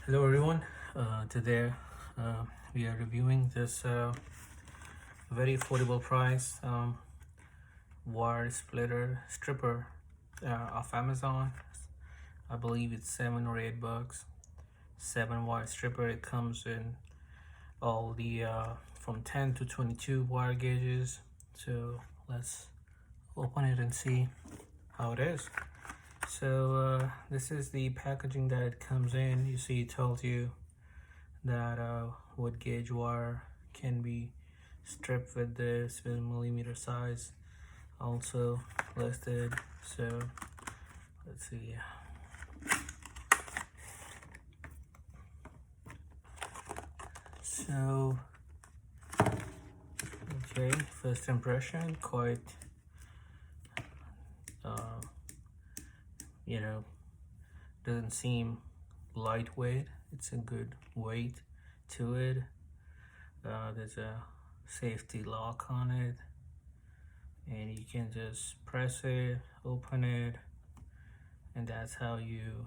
Hello everyone. Today we are reviewing this very affordable price wire splitter stripper of Amazon. I believe it's $7 or $8. 7 wire stripper. It comes in all the from 10 to 22 wire gauges. So let's open it and see how it is. So this is the packaging that it comes in. You see it tells you that what gauge wire can be stripped with this millimeter size also listed. So let's see. So okay, first impression, quite you know, doesn't seem lightweight. It's a good weight to it. There's a safety lock on it, and you can just press it, open it, and that's how you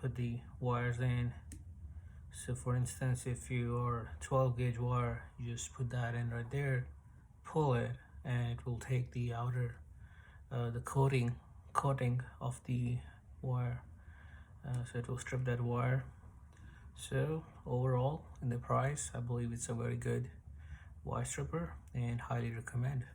put the wires in. So for instance, if you are 12 gauge wire, you just put that in right there, pull it, and it will take the outer the coating of the wire, so it will strip that wire. So overall, in the price, I believe it's a very good wire stripper and highly recommend.